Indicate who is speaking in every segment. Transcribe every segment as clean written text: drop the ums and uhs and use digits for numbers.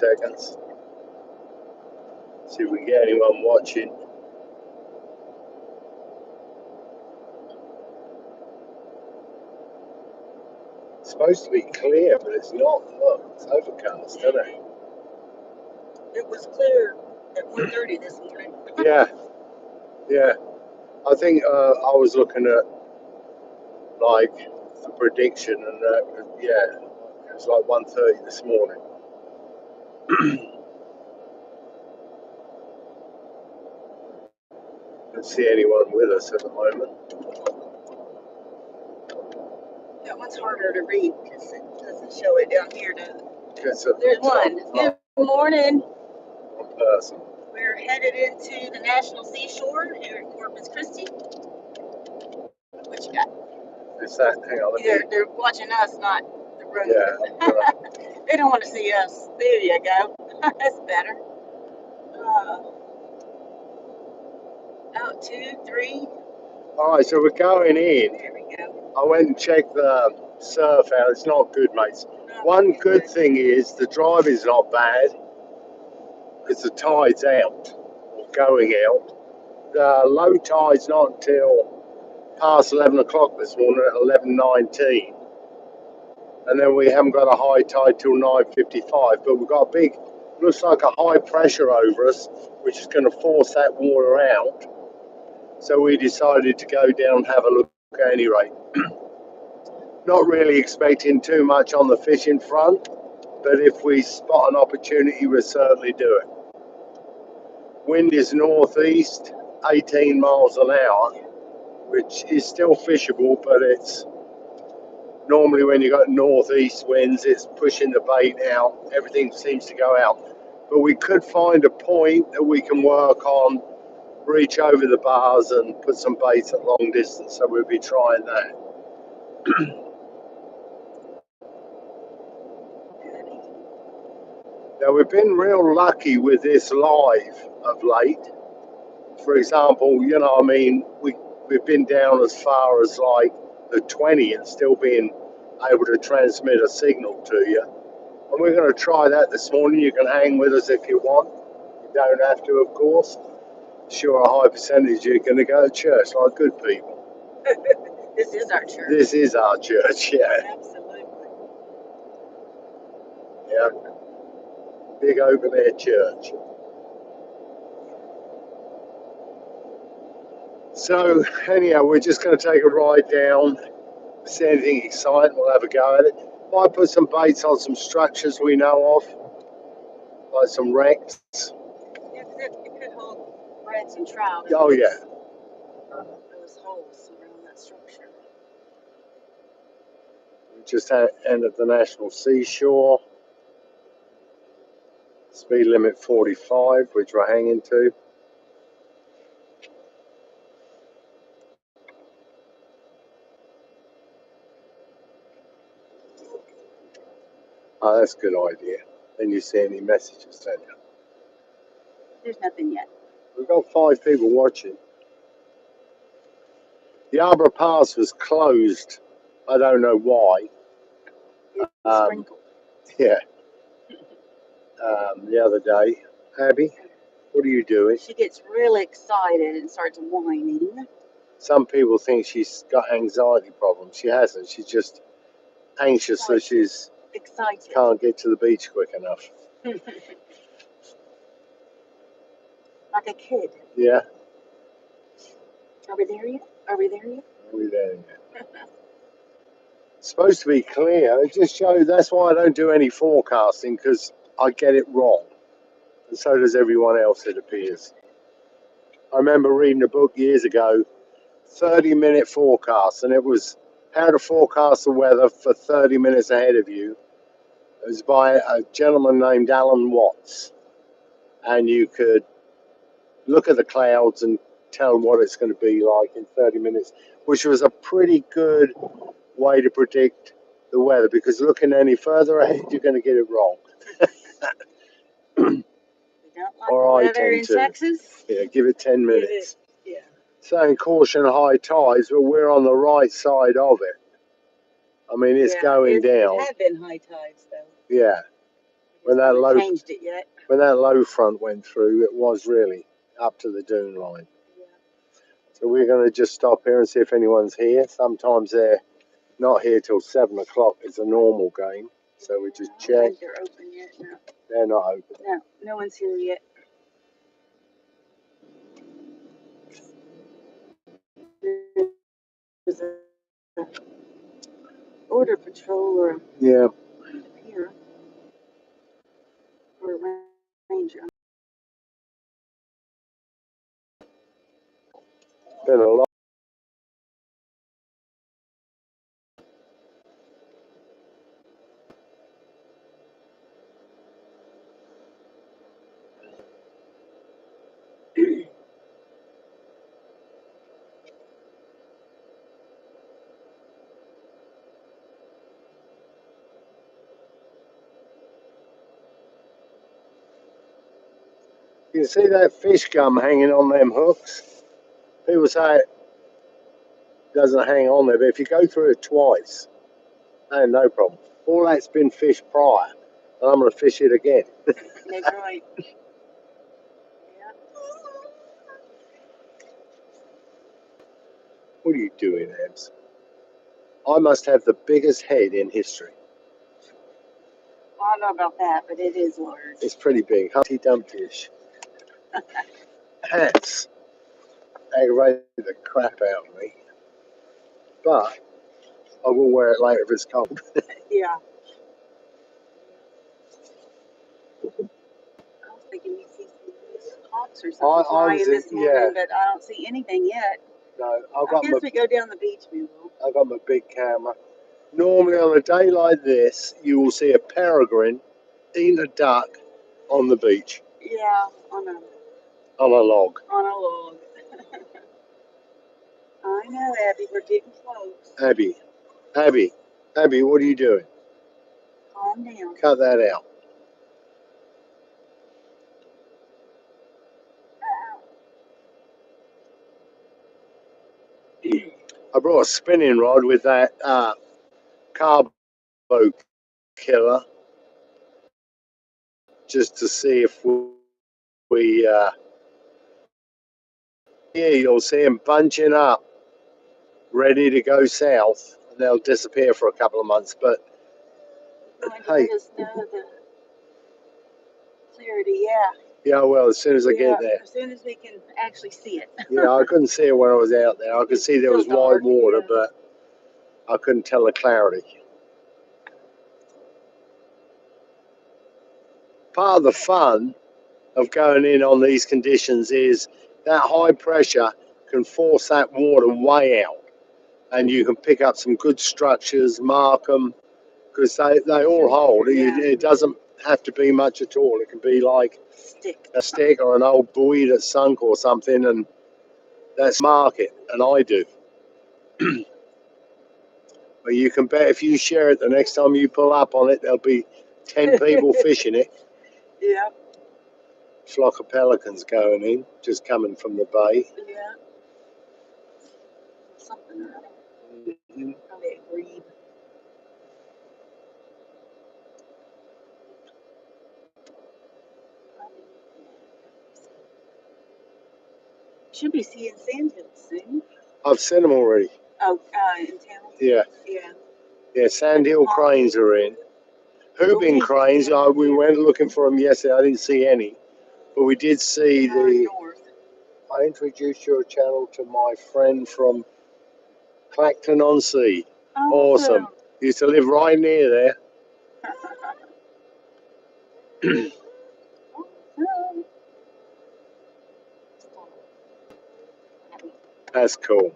Speaker 1: seconds. See if we get anyone watching. It's supposed to be clear, but it's not. Look, it's overcast, isn't it?
Speaker 2: It was clear at 1:30 this morning.
Speaker 1: Yeah, yeah. I think I was looking at like the prediction, and yeah, it was like 1:30 this morning. Don't see anyone with us at the moment.
Speaker 2: That one's harder to read because it doesn't show it down here.
Speaker 1: There's
Speaker 2: one. Good morning.
Speaker 1: One person.
Speaker 2: We're headed into the National Seashore here in Corpus Christi. What you got?
Speaker 1: Is that? Hang on.
Speaker 2: They're watching us, not the road.
Speaker 1: Yeah.
Speaker 2: They don't want to see us. There you go. That's better. 2, 3.
Speaker 1: All right, so we're going in.
Speaker 2: There we go.
Speaker 1: I went and checked the surf out. It's not good, mates. One good thing is the drive is not bad because the tide's out or going out. The low tide's not until past 11 o'clock this morning at 11:19, and then we haven't got a high tide till 9:55. But we've got a big, looks like a high pressure over us, which is going to force that water out. So we decided to go down and have a look at any rate. Not really expecting too much on the fishing front, but if we spot an opportunity, we'll certainly do it. Wind is northeast, 18 miles an hour, which is still fishable, but it's normally when you got northeast winds, it's pushing the bait out. Everything seems to go out. But we could find a point that we can work on, reach over the bars and put some baits at long distance. So we'll be trying that. Now, we've been real lucky with this live of late. For example, you know, I mean, we've been down as far as like the 20 and still being able to transmit a signal to you. And we're going to try that this morning. You can hang with us if you want. You don't have to, of course. Sure, a high percentage you're going to go to church like good people.
Speaker 2: This is our church.
Speaker 1: This is our church, yeah.
Speaker 2: Absolutely.
Speaker 1: Yeah. Big open air church. So anyhow, we're just going to take a ride down. If there's anything exciting, we'll have a go at it. Might put some baits on some structures we know of, like some wrecks.
Speaker 2: Yeah, it could hold reds and trout.
Speaker 1: Oh yeah.
Speaker 2: Those holes around that structure.
Speaker 1: We just entered the National Seashore. Speed limit 45, which we're hanging to. Oh, that's a good idea. Then you see any messages, don't you?
Speaker 2: There's nothing yet.
Speaker 1: We've got 5 people watching. The Arbor Pass was closed. I don't know why.
Speaker 2: Sprinkled.
Speaker 1: Yeah. The other day. Abby, what are you doing?
Speaker 2: She gets really excited and starts whining.
Speaker 1: Some people think she's got anxiety problems. She hasn't. She's just anxious that she's
Speaker 2: excited.
Speaker 1: Can't get to the beach quick enough.
Speaker 2: Like a kid.
Speaker 1: Yeah.
Speaker 2: Are we there yet? Are we there yet?
Speaker 1: Are we there yet? It's supposed to be clear. It just shows. That's why I don't do any forecasting, because I get it wrong. And so does everyone else, it appears. I remember reading a book years ago, 30-minute forecast, and it was how to forecast the weather for 30 minutes ahead of you. It was by a gentleman named Alan Watts. And you could look at the clouds and tell what it's going to be like in 30 minutes, which was a pretty good way to predict the weather, because looking any further ahead, you're going to get it wrong.
Speaker 2: Or I tend to. Texas?
Speaker 1: Yeah, give it 10 minutes.
Speaker 2: Yeah.
Speaker 1: Saying caution high tides, but we're on the right side of it. I mean, it's going down.
Speaker 2: It had been high tides, though.
Speaker 1: Yeah. When that
Speaker 2: Haven't
Speaker 1: low
Speaker 2: changed it yet.
Speaker 1: when that low front went through, it was really up to the dune line.
Speaker 2: Yeah.
Speaker 1: So we're going to just stop here and see if anyone's here. Sometimes they're not here till 7 o'clock. It's a normal game. So we just
Speaker 2: I don't
Speaker 1: check.
Speaker 2: think they're open yet. No.
Speaker 1: They're not open.
Speaker 2: No, no one's here yet. There's a border patrol or
Speaker 1: Yeah.
Speaker 2: here or a ranger.
Speaker 1: Been a lot. You can see that fish gum hanging on them hooks. People say it doesn't hang on there, but if you go through it twice, no problem. All that's been fished prior, and I'm going to fish it again.
Speaker 2: That's right. Yeah.
Speaker 1: What are you doing, Abs? I must have the biggest head in history.
Speaker 2: Well, I don't know about that, but it is large.
Speaker 1: It's pretty big, Humpty Dumpty-ish. Hats aggravated the crap out of me, but I will wear it later if it's cold.
Speaker 2: Yeah. I was thinking we see some loose hawks or something flying this morning, but I don't see anything yet.
Speaker 1: No,
Speaker 2: I guess we go down the beach, we will.
Speaker 1: I've got my big camera. Normally on a day like this, you will see a peregrine eating a duck on the beach,
Speaker 2: Yeah,
Speaker 1: on a log.
Speaker 2: on a log. I know, Abby, we're getting close.
Speaker 1: Abby, what are you doing?
Speaker 2: Calm down.
Speaker 1: Cut that out. I brought a spinning rod with that carbo killer just to see if we you'll see them bunching up, ready to go south, and they'll disappear for a couple of months. But
Speaker 2: Hey, let us know the clarity.
Speaker 1: Yeah, well, as soon as I get there.
Speaker 2: As soon as we can actually see it.
Speaker 1: Yeah, I couldn't see it when I was out there. I could see there was white water, but I couldn't tell the clarity. Part of the fun of going in on these conditions is that high pressure can force that water way out, and you can pick up some good structures, mark them, because they all hold. It doesn't have to be much at all. It can be like a stick or an old buoy that's sunk or something, and that's mark it, and I do. But you can bet if you share it the next time you pull up on it, there'll be 10 people fishing it.
Speaker 2: Yeah.
Speaker 1: Flock of pelicans going in, just coming from the bay.
Speaker 2: Yeah. Something or other.
Speaker 1: Mm-hmm.
Speaker 2: Probably a grebe. Should be seeing sandhills soon.
Speaker 1: I've seen them already.
Speaker 2: Oh, in town?
Speaker 1: Yeah.
Speaker 2: Yeah.
Speaker 1: Yeah, sandhill cranes are in. Hooping cranes, we went looking for them yesterday. I didn't see any. But we did see I introduced your channel to my friend from Clacton-on-Sea. Awesome. Used to live right near there. That's cool.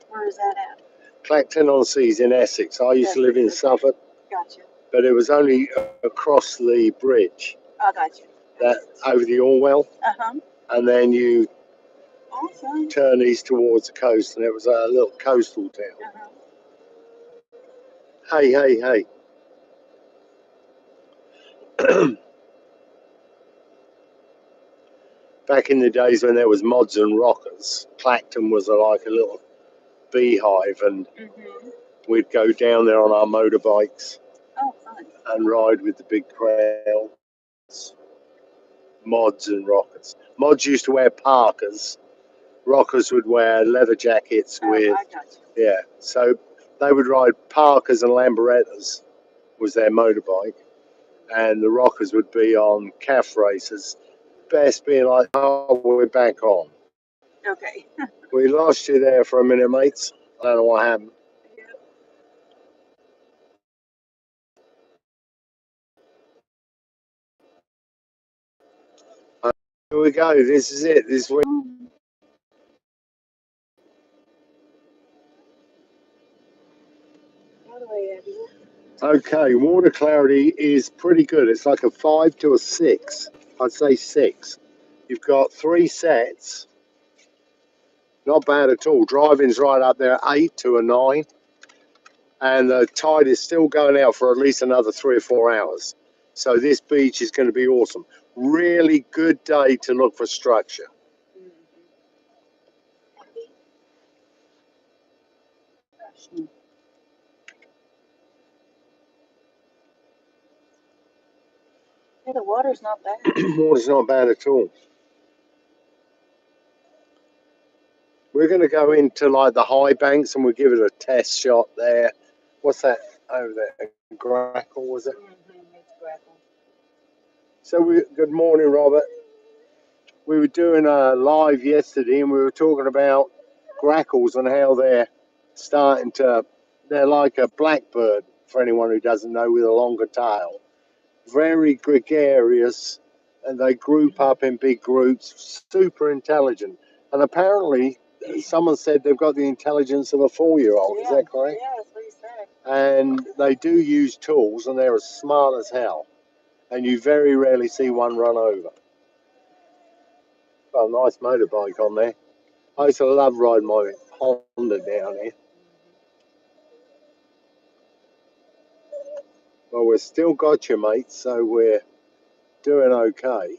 Speaker 2: Where is that at?
Speaker 1: Clacton-on-Sea's in Essex. I used to live in Suffolk.
Speaker 2: Gotcha.
Speaker 1: But it was only across the bridge.
Speaker 2: Oh, gotcha.
Speaker 1: That over the Orwell.
Speaker 2: Uh-huh.
Speaker 1: And then you
Speaker 2: Awesome.
Speaker 1: turn east towards the coast, and it was a little coastal town.
Speaker 2: Uh-huh.
Speaker 1: Hey. Back in the days when there was mods and rockers, Clacton was like a little beehive, and we'd go down there on our motorbikes.
Speaker 2: Oh, fun.
Speaker 1: and ride with the big crowds. Mods and rockers. Mods used to wear parkas. Rockers would wear leather jackets with,
Speaker 2: I got you.
Speaker 1: yeah. So they would ride parkas and Lamborettas was their motorbike, and the rockers would be on calf races. Best being like, oh, we're back on.
Speaker 2: Okay.
Speaker 1: We lost you there for a minute, mates. I don't know what happened. Here we go. This is it. This week. Okay, water clarity is pretty good. It's like a 5 to a 6. I'd say 6. You've got 3 sets. Not bad at all. Driving's right up there, 8 to a 9. And the tide is still going out for at least another 3 or 4 hours. So this beach is going to be awesome. Really good day to look for structure.
Speaker 2: Yeah, the water's not bad.
Speaker 1: Water's not bad at all. We're going to go into like the high banks and we'll give it a test shot there. What's that over there? Grackle, was it?
Speaker 2: It's gravel.
Speaker 1: So good morning, Robert. We were doing a live yesterday and we were talking about grackles and how they're starting to, they're like a blackbird for anyone who doesn't know, with a longer tail. Very gregarious, and they group up in big groups, super intelligent. And apparently, someone said they've got the intelligence of a 4-year-old.
Speaker 2: Yeah,
Speaker 1: is that correct?
Speaker 2: Yeah, that's what he said.
Speaker 1: And they do use tools, and they're as smart as hell. And you very rarely see one run over. Got a nice motorbike on there. I used to love riding my Honda down here. Well, we've still got you, mate, so we're doing okay.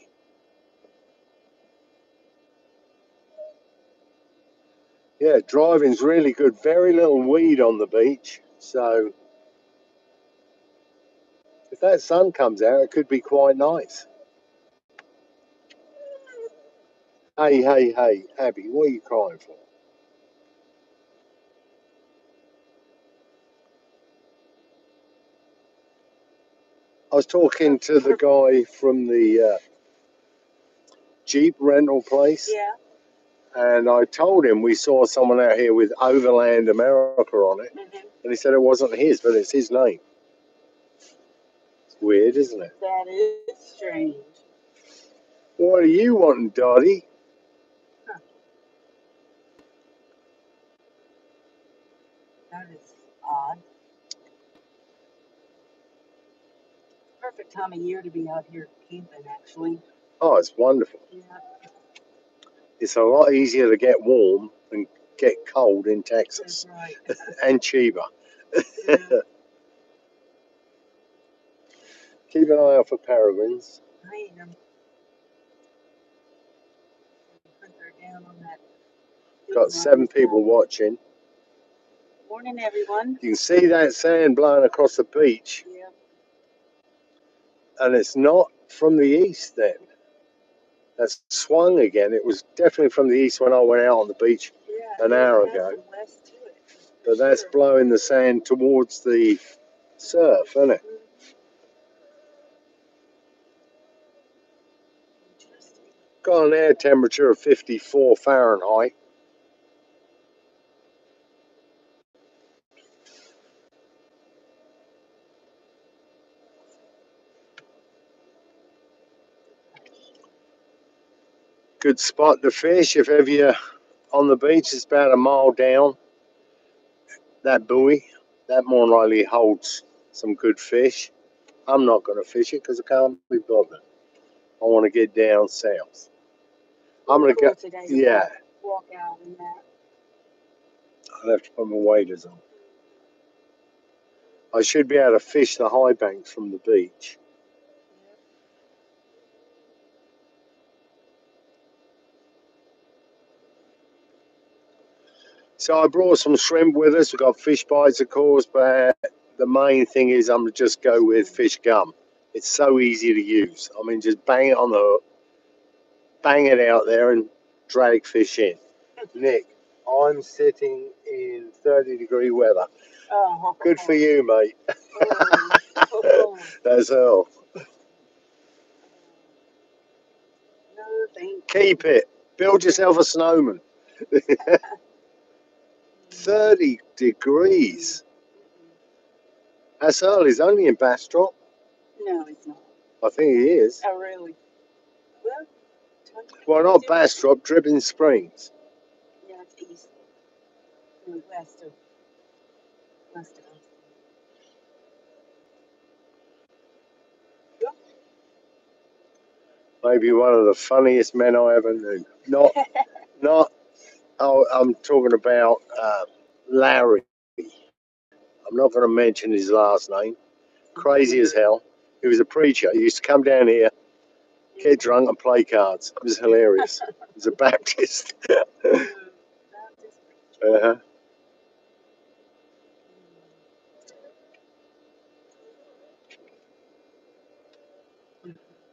Speaker 1: Yeah, driving's really good. Very little weed on the beach, so if that sun comes out, it could be quite nice. Hey, Abby, what are you crying for? I was talking to the guy from the Jeep rental place.
Speaker 2: Yeah.
Speaker 1: And I told him we saw someone out here with Overland America on it.
Speaker 2: Mm-hmm.
Speaker 1: And he said it wasn't his, but it's his name. It's weird, isn't it?
Speaker 2: That is strange.
Speaker 1: What are you wanting, Dottie?
Speaker 2: Huh. That is odd. Perfect time of year to be out here camping, actually.
Speaker 1: Oh, it's wonderful.
Speaker 2: Yeah.
Speaker 1: It's a lot easier to get warm than get cold in Texas.
Speaker 2: That's right.
Speaker 1: And cheaper.
Speaker 2: Yeah.
Speaker 1: Keep an eye out for peregrines.
Speaker 2: I am. Hunker down on that.
Speaker 1: Got 7 people watching.
Speaker 2: Morning, everyone.
Speaker 1: You can see that sand blowing across the beach.
Speaker 2: Yeah.
Speaker 1: And it's not from the east then. That's swung again. It was definitely from the east when I went out on the beach an hour ago.
Speaker 2: West to it,
Speaker 1: But that's blowing the sand towards the surf, isn't it? Got an air temperature of 54 Fahrenheit. Good spot to fish if ever you're on the beach. It's about a mile down. That buoy, that more than likely holds some good fish. I'm not going to fish it because I can't be bothered. I want to get down south. I'm going to go. Yeah.
Speaker 2: Walk out in that.
Speaker 1: I'll have to put my waders on. I should be able to fish the high banks from the beach. So I brought some shrimp with us. We've got fish bites, of course, but the main thing is I'm going to just go with fish gum. It's so easy to use. I mean, just bang it on the hook, bang it out there, and drag fish in. Nick, I'm sitting in 30-degree weather.
Speaker 2: Oh.
Speaker 1: Good for you, mate.
Speaker 2: Oh.
Speaker 1: That's all.
Speaker 2: No, thank you.
Speaker 1: Keep it. Build yourself a snowman. 30 degrees. That's early. He's only in Bastrop.
Speaker 2: No, it's not.
Speaker 1: I think he is.
Speaker 2: Oh, really? Well, 20,
Speaker 1: Well, not Bastrop, Dripping Springs.
Speaker 2: Yeah, it's east. No, west of us.
Speaker 1: Maybe one of the funniest men I ever knew. Not. Oh, I'm talking about Larry. I'm not going to mention his last name. Crazy as hell. He was a preacher. He used to come down here, get drunk, and play cards. It was hilarious. He was a Baptist. Uh-huh.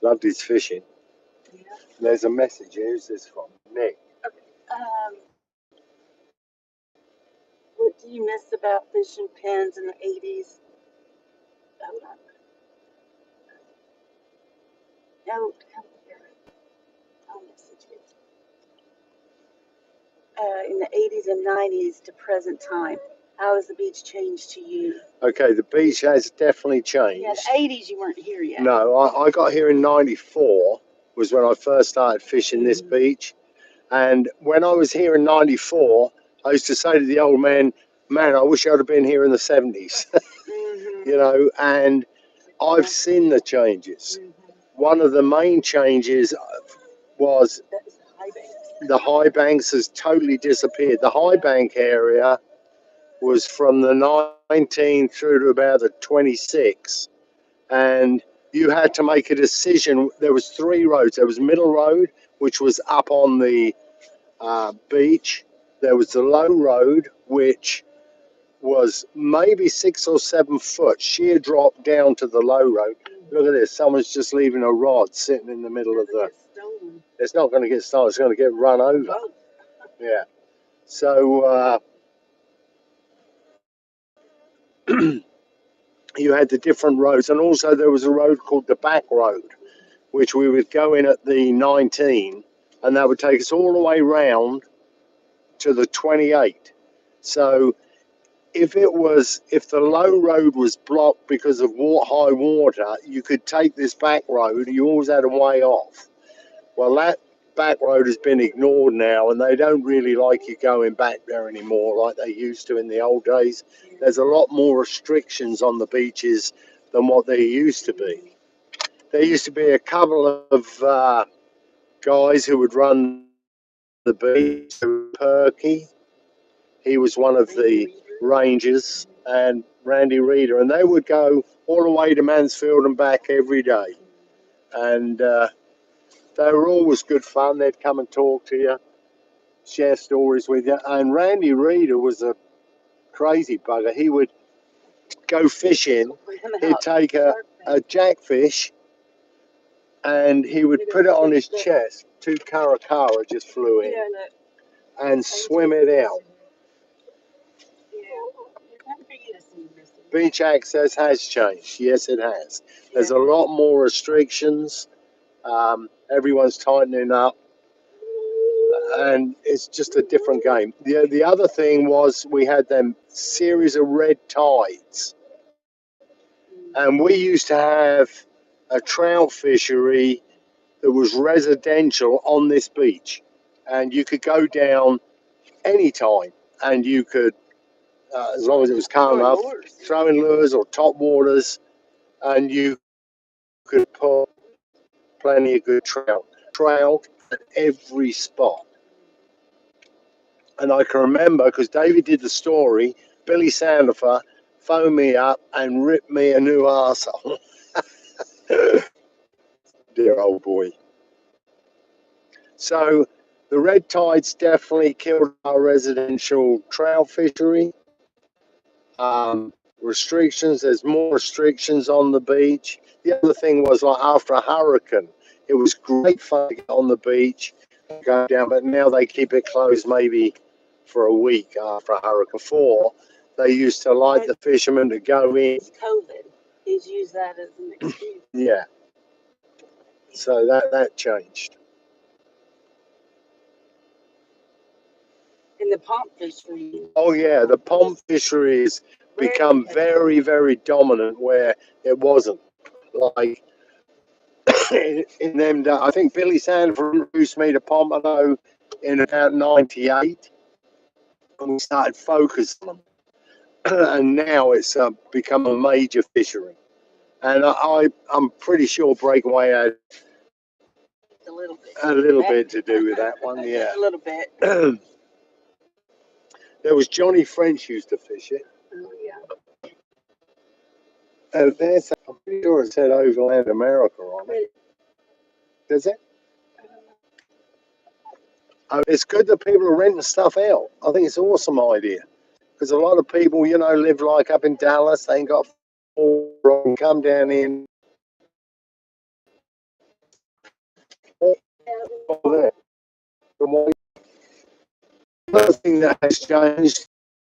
Speaker 1: Loved his fishing.
Speaker 2: Yeah.
Speaker 1: There's a message here. Who's this from? Nick.
Speaker 2: What do you miss about fishing pens in the 80s? Hold on. No, I'll message you. In the 80s and 90s to present time, how has the beach changed to you?
Speaker 1: Okay, the beach has definitely changed.
Speaker 2: Yeah, the 80s you weren't here yet.
Speaker 1: No, I got here in '94 was when I first started fishing this beach. And when I was here in '94, I used to say to the old man, "Man, I wish I'd have been here in the '70s." You know, and I've seen the changes. One of the main changes was the high banks has totally disappeared. The high bank area was from the 19 through to about the 26, and you had to make a decision. There was three roads. There was Middle Road, which was up on the beach. There was the Low Road, which was maybe 6 or 7 foot sheer drop down to the Low Road. Look at this. Someone's just leaving a rod sitting in the middle of the... It's not going to get stolen. It's going to get run over. Yeah. So you had the different roads. And also there was a road called the Back Road, which we would go in at the 19, and that would take us all the way round to the 28. So if the Low Road was blocked because of high water, you could take this back road. You always had a way off. Well, that back road has been ignored now, and they don't really like you going back there anymore like they used to in the old days. There's a lot more restrictions on the beaches than what there used to be. There used to be a couple of guys who would run the beach. Perky, he was one of the rangers, and Randy Reeder, and they would go all the way to Mansfield and back every day. And they were always good fun. They'd come and talk to you, share stories with you. And Randy Reeder was a crazy bugger. He would go fishing. He'd take a jackfish and he would put it on his chest. 2 caracara just flew in and swim it out. Beach access has changed. Yes, it has. There's a lot more restrictions. Everyone's tightening up, and it's just a different game. The other thing was we had them series of red tides, and we used to have a trout fishery that was residential on this beach, and you could go down anytime, and you could, as long as it was calm enough, throw in lures or top waters, and you could put plenty of good trout at every spot. And I can remember, because David did the story, Billy Sandifer phoned me up and ripped me a new arsehole. Dear old boy. So the red tides definitely killed our residential trout fishery. restrictions. There's more restrictions on the beach. The other thing was like after a hurricane, it was great fun to get on the beach, go down, but now they keep it closed maybe for a week after a hurricane. Before, they used to like the fishermen to go in.
Speaker 2: It's COVID. He's used that as an excuse.
Speaker 1: Yeah. So that changed.
Speaker 2: In the pump fishery.
Speaker 1: Oh yeah, the pond fishery has become very, very dominant where it wasn't. Like in them, I think Billy Sanford introduced me to pompano in about '98, and we started focusing on them. And now it's become a major fishery. And I'm pretty sure Breakaway had a little bit to do with that one. Yeah,
Speaker 2: A little bit.
Speaker 1: There was Johnny French used to fish it.
Speaker 2: Oh, yeah.
Speaker 1: I'm pretty sure it said Overland America on it. Does it? It's good that people are renting stuff out. I think it's an awesome idea because a lot of people, live like up in Dallas. They ain't got and come down in. Another thing that has changed,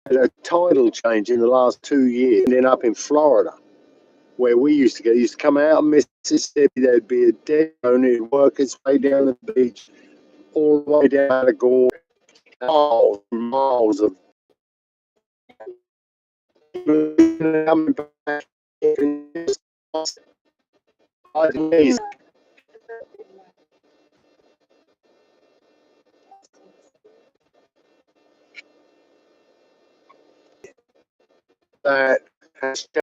Speaker 1: a tidal change in the last 2 years, ending up in Florida, where we used to go. Used to come out of Mississippi, there'd be a dead zone, it'd work its way down the beach, all the way down to Gore, miles and miles of coming back. That has